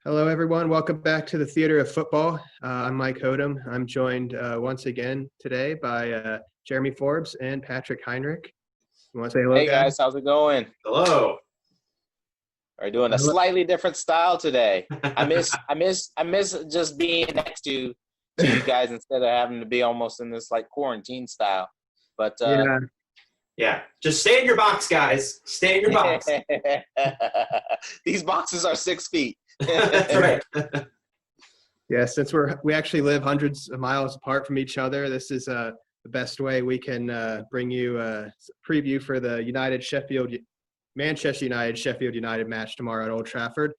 Hello, everyone. Welcome back to the Theater of Football. I'm Mike Hodem. I'm joined once again today by Jeremy Forbes and Patrick Heinrich. You want to say hello, Hey guys, how's it going? Hello. We're doing a slightly different style today. I miss just being next to you guys instead of having to be almost in this like quarantine style. But Yeah. Just stay in your box, guys. Stay in your box. These boxes are 6 feet. That's right. Yeah, since we actually live hundreds of miles apart from each other, this is the best way we can bring you a preview for the Manchester United Sheffield United match tomorrow at Old Trafford.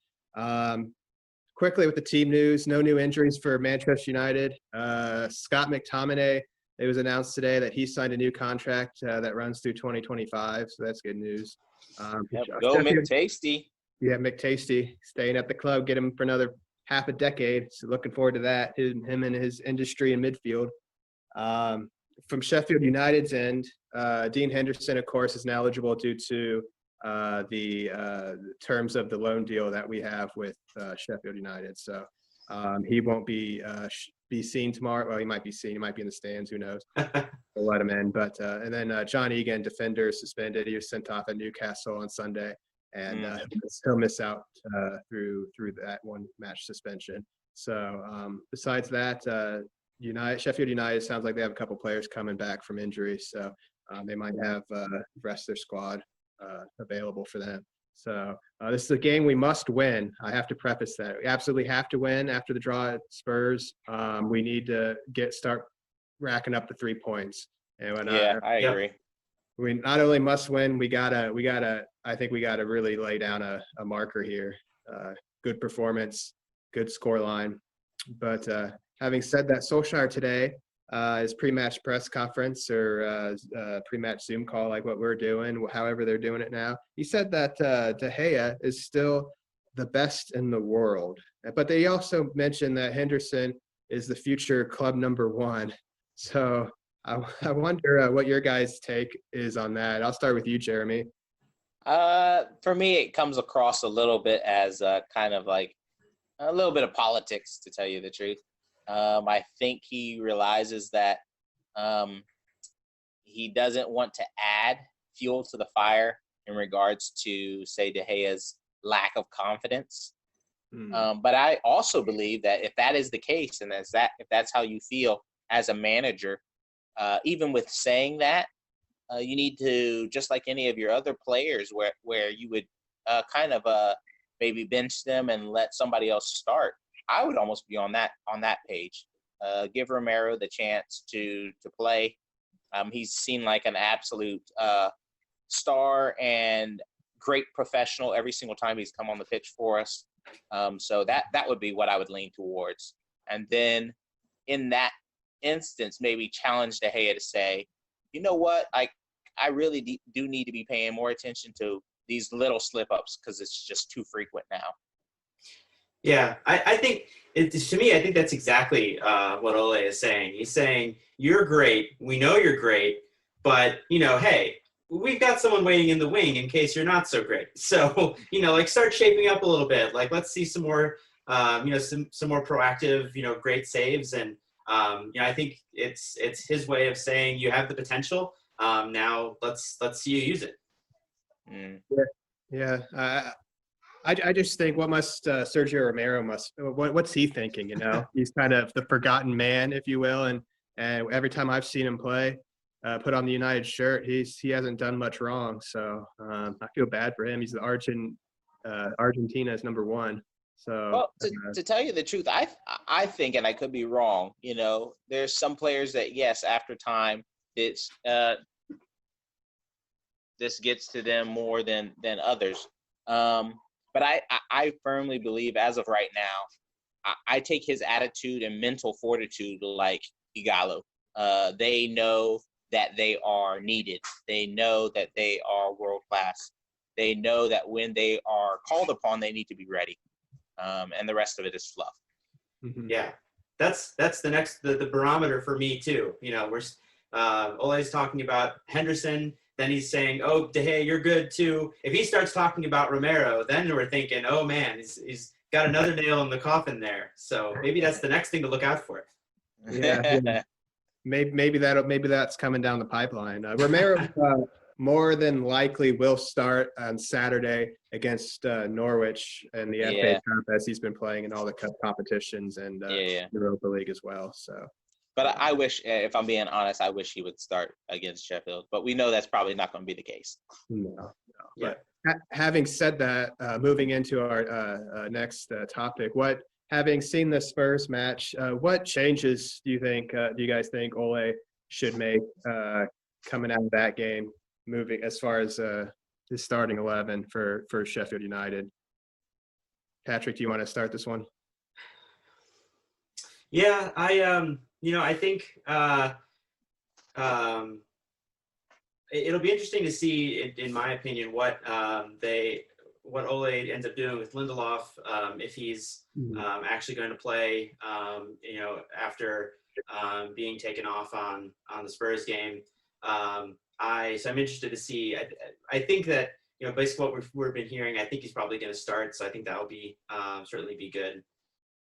Quickly with the team news, no new injuries for Manchester United. Scott McTominay, it was announced today that he signed a new contract that runs through 2025, so that's good news. Go McTasty. Yeah, McTasty staying at the club, get him for another half a decade. So looking forward to that, him and his industry in midfield. From Sheffield United's end, Dean Henderson, of course, is now eligible due to the terms of the loan deal that we have with Sheffield United. So he won't be seen tomorrow. Well, he might be seen. He might be in the stands. Who knows? We'll let him in. But and then John Egan, defender, suspended. He was sent off at Newcastle on Sunday. And he'll miss out through that one match suspension. So besides that, Sheffield United sounds like they have a couple players coming back from injuries, so they might have the rest of their squad available for them. So this is a game we must win. I have to preface that. We absolutely have to win after the draw at Spurs. We need to start racking up the 3 points. And I agree. We not only must win, I think we gotta really lay down a marker here. Good performance, good score line. But having said that, Solskjaer today, his pre-match press conference or pre-match Zoom call, like what we're doing, however they're doing it now, he said that De Gea is still the best in the world. But they also mentioned that Henderson is the future club number one. So I wonder what your guys' take is on that. I'll start with you, Jeremy. For me, it comes across a little bit as kind of like a little bit of politics, to tell you the truth. I think he realizes that he doesn't want to add fuel to the fire in regards to, say, De Gea's lack of confidence. But I also believe that if that is the case, and if that's how you feel as a manager, even with saying that, you need to, just like any of your other players, where you would kind of maybe bench them and let somebody else start. I would almost be on that page. Give Romero the chance to play. He's seen like an absolute star and great professional every single time he's come on the pitch for us. So that would be what I would lean towards. And then in that instance, maybe challenge De Gea to say, you know what, I really do need to be paying more attention to these little slip-ups because it's just too frequent now. Yeah, I think to me, I think that's exactly what Ole is saying. He's saying, you're great. We know you're great, but, hey, we've got someone waiting in the wing in case you're not so great. So, start shaping up a little bit. Like, let's see some more, some more proactive, great saves. And, I think it's his way of saying you have the potential. Now let's see you use it. Yeah. I just think Sergio Romero what's he thinking? He's kind of the forgotten man, if you will, and every time I've seen him play, put on the United shirt, he hasn't done much wrong. So I feel bad for him. He's Argentina's number one. So well, to tell you the truth, I think, and I could be wrong, there's some players that, yes, after time, this gets to them more than others. But I firmly believe, as of right now, I take his attitude and mental fortitude like Igalo. They know that they are needed. They know that they are world class. They know that when they are called upon, they need to be ready. And the rest of it is fluff. Yeah, that's the barometer for me too. We're Ole's talking about Henderson. Then he's saying, "Oh, De Gea, you're good too." If he starts talking about Romero, then we're thinking, "Oh man, he's got another nail in the coffin there. So maybe that's the next thing to look out for. Yeah. Maybe that's coming down the pipeline. Romero more than likely will start on Saturday against Norwich in the FA Cup, as he's been playing in all the cup competitions and Europa League as well. So, but I wish, if I'm being honest, I wish he would start against Sheffield. But we know that's probably not going to be the case. No. Yeah. But having said that, moving into our next topic, having seen the Spurs match, what changes do you guys think Ole should make coming out of that game, moving as far as his starting 11 for Sheffield United? Patrick, do you want to start this one? Yeah, I think it'll be interesting to see, in my opinion, what Ole ends up doing with Lindelof, if he's actually going to play, after being taken off on the Spurs game. So I'm interested to see. I think that, basically what we've been hearing, I think he's probably going to start. So I think that will be certainly be good.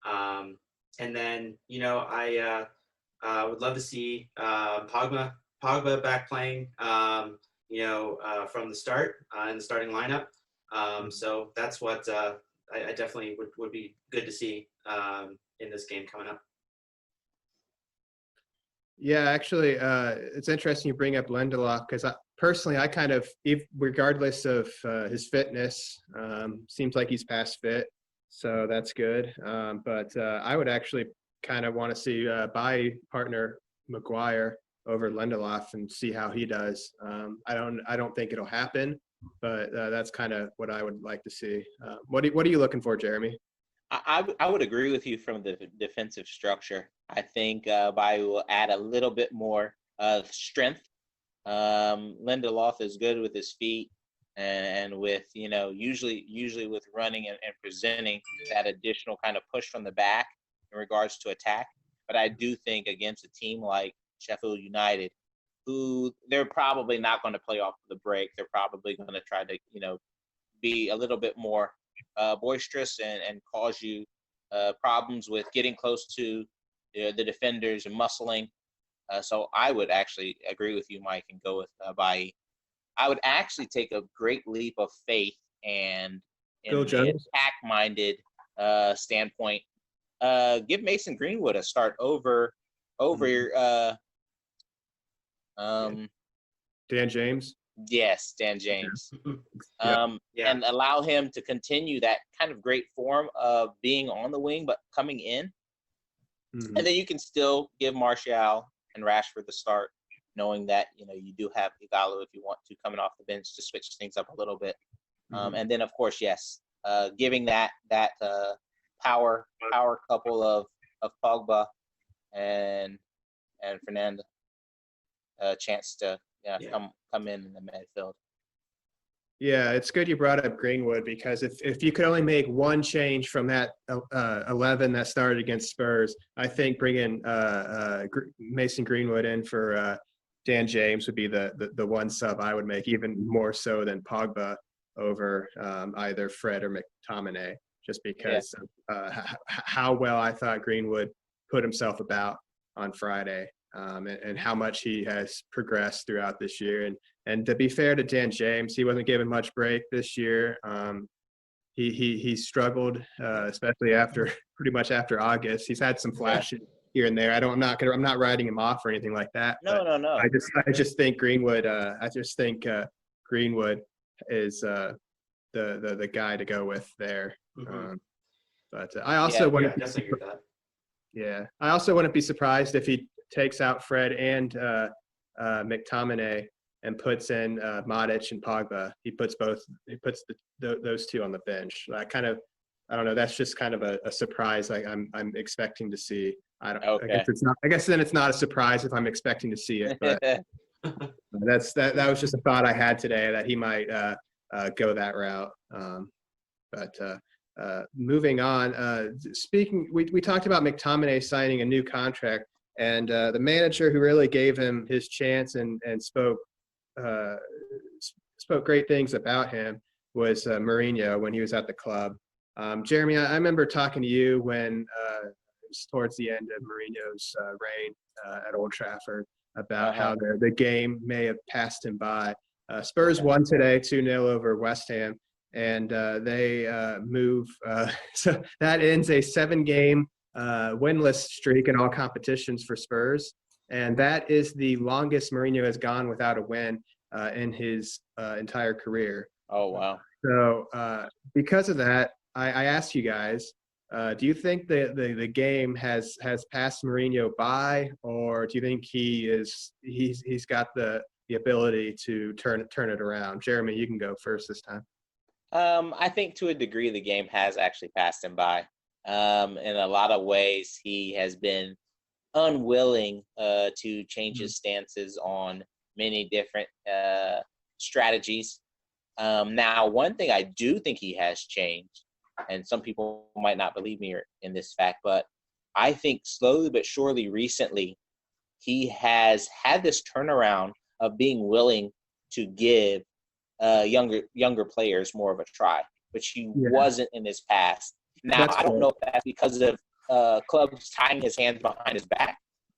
And then, I would love to see Pogba back playing, from the start in the starting lineup. So that's what I definitely would be good to see in this game coming up. Yeah, actually, it's interesting you bring up Lindelof, because I kind of, regardless of his fitness, seems like he's past fit, so that's good. But I would actually kind of want to see Bailly partner Maguire over Lindelof and see how he does. I don't think it'll happen, but that's kind of what I would like to see. What are you looking for, Jeremy? I would agree with you from the defensive structure. I think Bailly will add a little bit more strength. Lindelof is good with his feet and with, usually with running and presenting that additional kind of push from the back in regards to attack. But I do think against a team like Sheffield United, who they're probably not going to play off the break. They're probably going to try to, be a little bit more boisterous and cause you problems with getting close to the defenders and muscling. So I would actually agree with you, Mike, and go with Bailly. I would actually take a great leap of faith and in an attack-minded standpoint, give Mason Greenwood a start over Dan James. Yes, Dan James. And allow him to continue that kind of great form of being on the wing, but coming in. Mm-hmm. And then you can still give Martial and Rashford the start, knowing that, you do have Igalo, if you want to, coming off the bench to switch things up a little bit. Mm-hmm. And then, of course, giving that power couple of Pogba and Fernando a chance to come in the midfield. Yeah, it's good you brought up Greenwood, because if you could only make one change from that 11 that started against Spurs, I think bringing Mason Greenwood in for Dan James would be the one sub I would make, even more so than Pogba over either Fred or McTominay, just because of how well I thought Greenwood put himself about on Friday. And how much he has progressed throughout this year. And to be fair to Dan James, he wasn't given much break this year. He struggled, especially pretty much after August. He's had some flashes here and there. I'm not writing him off or anything like that. No. I just think Greenwood. Greenwood is the guy to go with there. Mm-hmm. But I also wouldn't definitely agree with that. Yeah, I also wouldn't be surprised if he takes out Fred and McTominay and puts in Matic and Pogba. He puts those two on the bench. I don't know. That's just kind of a surprise. I'm expecting to see. I guess then it's not a surprise if I'm expecting to see it. But that was just a thought I had today, that he might go that route. Moving on. We talked about McTominay signing a new contract. And the manager who really gave him his chance and spoke great things about him was Mourinho when he was at the club. Jeremy, I remember talking to you when it was towards the end of Mourinho's reign at Old Trafford about how the game may have passed him by. Spurs won today 2-0 over West Ham, and they move. So that ends a 7-game winless streak in all competitions for Spurs. And that is the longest Mourinho has gone without a win in his entire career. Oh, wow. So because of that, I asked you guys, do you think the game has passed Mourinho by, or do you think he's got the ability to turn it around? Jeremy, you can go first this time. I think to a degree the game has actually passed him by. In a lot of ways, he has been unwilling to change his stances on many different strategies. Now, one thing I do think he has changed, and some people might not believe me in this fact, but I think slowly but surely recently, he has had this turnaround of being willing to give younger players more of a try, which he wasn't in his past. Now, I don't know if that's because of clubs tying his hands behind his back,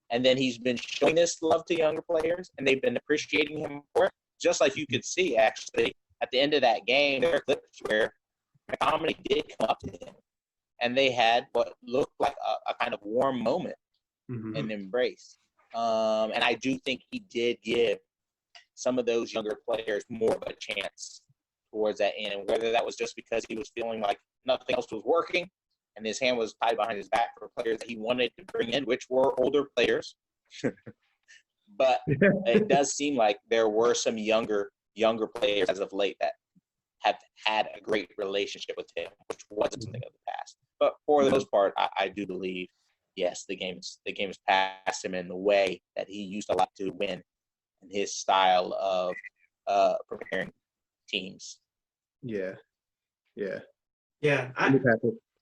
and then he's been showing this love to younger players, and they've been appreciating him for it. Just like you could see, actually, at the end of that game, there are clips where McTominay did come up to him, and they had what looked like a kind of warm moment, an embrace. And I do think he did give some of those younger players more of a chance towards that end, and whether that was just because he was feeling like nothing else was working and his hand was tied behind his back for players that he wanted to bring in, which were older players. But it does seem like there were some younger players as of late that have had a great relationship with him, which wasn't something of the past. But for the most part, I do believe, yes, the game has passed him in the way that he used to like to win, and his style of preparing teams. Yeah.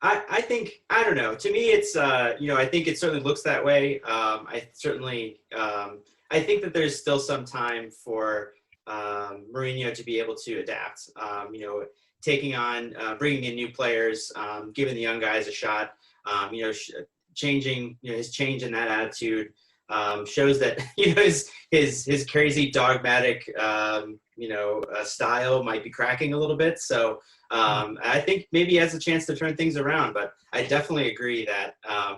I think, I don't know. To me, it's I think it certainly looks that way. I think that there's still some time for Mourinho to be able to adapt. Taking on, bringing in new players, giving the young guys a shot. Changing, his change in that attitude shows that his crazy dogmatic style might be cracking a little bit. So I think maybe he has a chance to turn things around. But I definitely agree that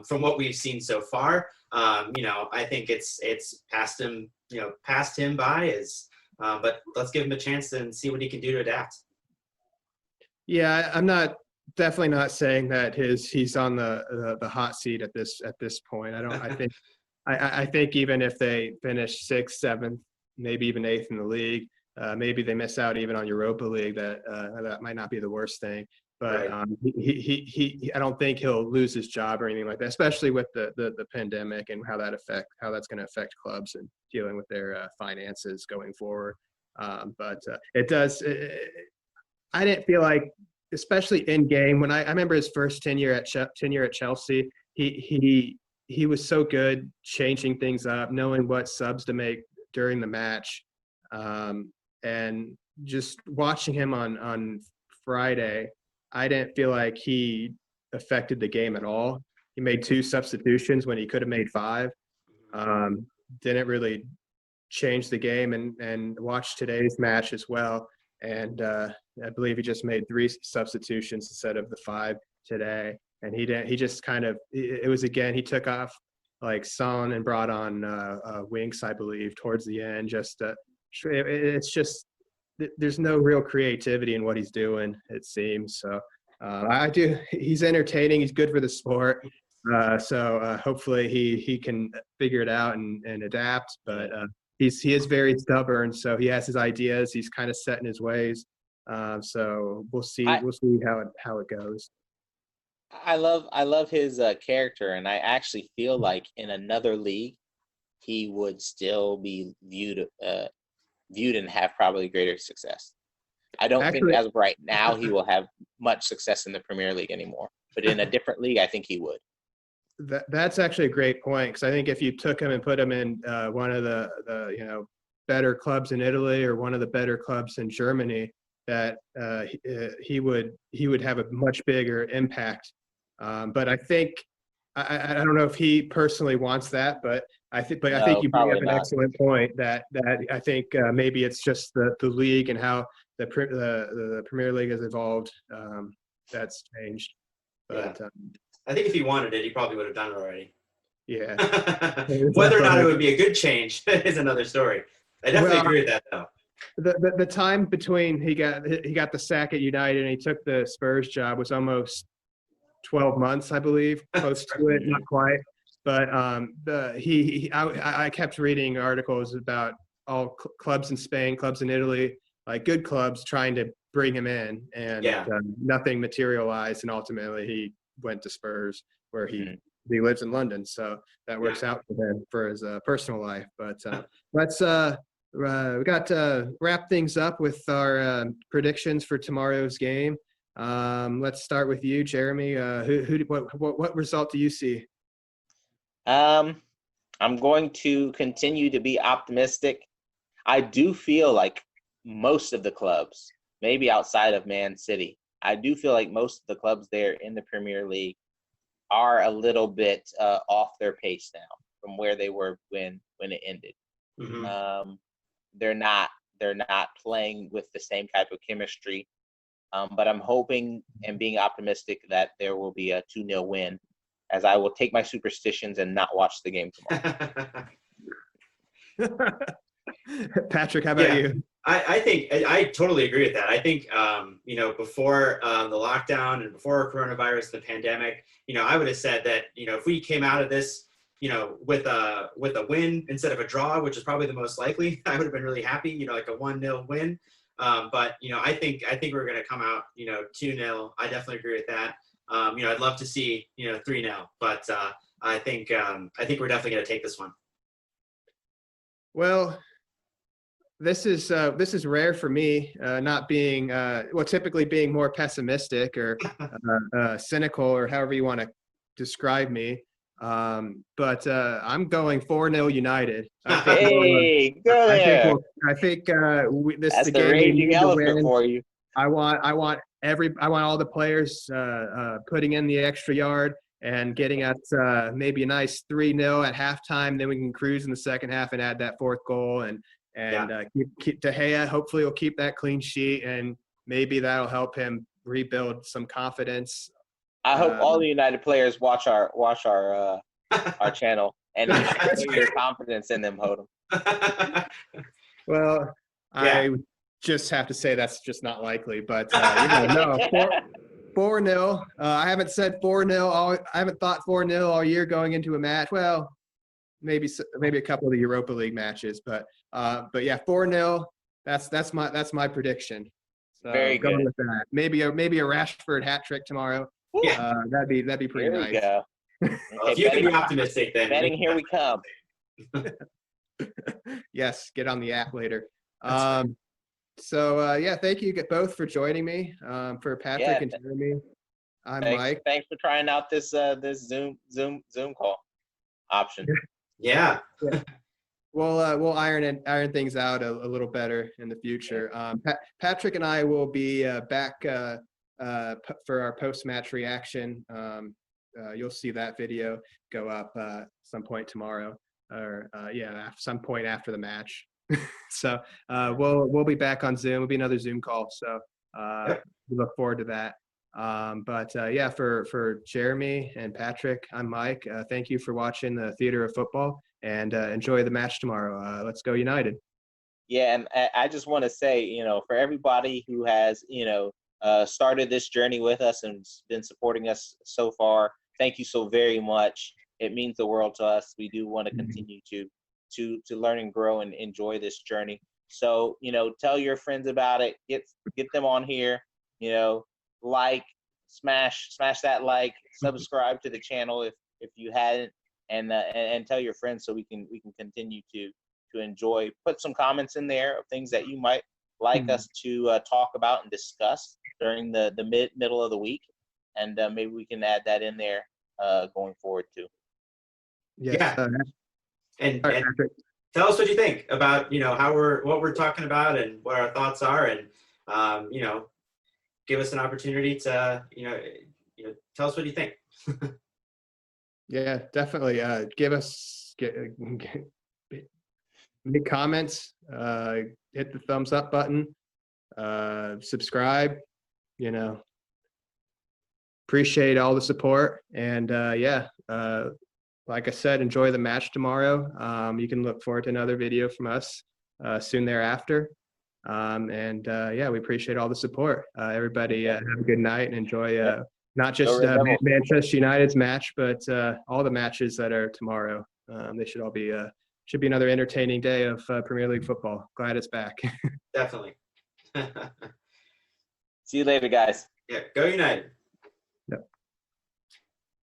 from what we've seen so far, I think it's passed him by. But let's give him a chance and see what he can do to adapt. Yeah, I'm definitely not saying that he's on the hot seat at this point. I think even if they finish 6th, 7th, maybe even 8th in the league, maybe they miss out even on Europa League. That might not be the worst thing. But right. I don't think he'll lose his job or anything like that, especially with the pandemic and how that's going to affect clubs and dealing with their finances going forward. But it does. I didn't feel like, especially in game, when I remember his first tenure at Chelsea, he was so good changing things up, knowing what subs to make during the match, and just watching him on Friday, I didn't feel like he affected the game at all. He made 2 substitutions when he could have made 5. Didn't really change the game, and watched today's match as well. And I believe he just made 3 substitutions instead of the 5 today. And he just kind of, it was, again, he took off like Son and brought on Winks, I believe, towards the end. It's just, there's no real creativity in what he's doing, it seems. So he's entertaining. He's good for the sport. So hopefully he can figure it out and adapt. But he is very stubborn. So he has his ideas. He's kind of set in his ways. So we'll see how it goes. I love his character, and I actually feel like in another league he would still be viewed and have probably greater success. I don't think as of right now he will have much success in the Premier League anymore, but in a different league I think he would. That's actually a great point, because I think if you took him and put him in one of the better clubs in Italy or one of the better clubs in Germany, that he would have a much bigger impact. But I think I don't know if he personally wants that, but I think you bring up an excellent point that I think maybe it's just the league and how the Premier League has evolved that's changed. But I think if he wanted it, he probably would have done it already. Yeah. Whether or not it would be a good change is another story. I definitely agree with that, though. The time between he got the sack at United and he took the Spurs job was almost 12 months, I believe, close to it, not quite. But I kept reading articles about all clubs in Spain, clubs in Italy, like good clubs trying to bring him in, and nothing materialized. And ultimately, he went to Spurs, where he lives in London, so that works out for him for his personal life. But we got to wrap things up with our predictions for tomorrow's game. Let's start with you, Jeremy. What result do you see? I'm going to continue to be optimistic. I do feel like most of the clubs, maybe outside of Man City, I do feel like most of the clubs there in the Premier League are a little bit off their pace now from where they were when it ended. Mm-hmm. They're not playing with the same type of chemistry. But I'm hoping and being optimistic that there will be a 2-0 win, as I will take my superstitions and not watch the game tomorrow. Patrick, how about you? I think I totally agree with that. I think before the lockdown and before coronavirus, the pandemic, I would have said that if we came out of this with a win instead of a draw, which is probably the most likely, I would have been really happy. Like a 1-0 win. But I think we're going to come out 2-0. I definitely agree with that. I'd love to see 3-0, but I think we're definitely going to take this one. Well, this is rare for me, not being typically being more pessimistic or cynical, or however you want to describe me. But I'm going 4-0 United. Go there. I think this That's is the game raging we need to win. for you. I want all the players putting in the extra yard and getting at maybe a nice 3-0 at halftime. Then we can cruise in the second half and add that fourth goal and keep De Gea. Hopefully, will keep that clean sheet, and maybe that'll help him rebuild some confidence. I hope all the United players watch our channel and your confidence in them, Hodem. Well, I just have to say that's just not likely. But no, 4-0. I haven't said 4-0. I haven't thought 4-0 all year going into a match. Well, maybe a couple of the Europa League matches, but yeah, 4-0. That's my prediction. So very good. Going with that. Maybe a Rashford hat trick tomorrow. Yeah, that'd be pretty nice. Go. Okay, if you can be optimistic, then betting, here we come. Yes, get on the app later. So thank you both for joining me. For Patrick and Jeremy, I'm Mike. Thanks for trying out this Zoom call option. Yeah. We'll iron things out a little better in the future. Patrick and I will be back for our post-match reaction. You'll see that video go up some point tomorrow, or some point after the match. So we'll be back on Zoom. It'll be another Zoom call. So we look forward to that. For Jeremy and Patrick, I'm Mike. Thank you for watching the Theater of Football, and enjoy the match tomorrow. Let's go United. Yeah, and I just want to say, for everybody who has, started this journey with us and been supporting us so far, thank you so very much. It means the world to us. We do want to continue to learn and grow and enjoy this journey. So, tell your friends about it. Get them on here. Like, smash that like, subscribe to the channel if you hadn't, and tell your friends so we can continue to enjoy. Put some comments in there of things that you might like us to talk about and discuss during the middle of the week, and maybe we can add that in there going forward too. Yes. And tell us what you think about what we're talking about and what our thoughts are, and you know, give us an opportunity to, you know, tell us what you think. Yeah, definitely. Give us make comments. Hit the thumbs up button. Subscribe. You know, appreciate all the support. And like I said, enjoy the match tomorrow. You can look forward to another video from us soon thereafter. We appreciate all the support. Everybody have a good night and enjoy not just Manchester United's match, but all the matches that are tomorrow. They should all be should be another entertaining day of Premier League football. Glad it's back. Definitely. See you later, guys. Yeah, go United. Yep.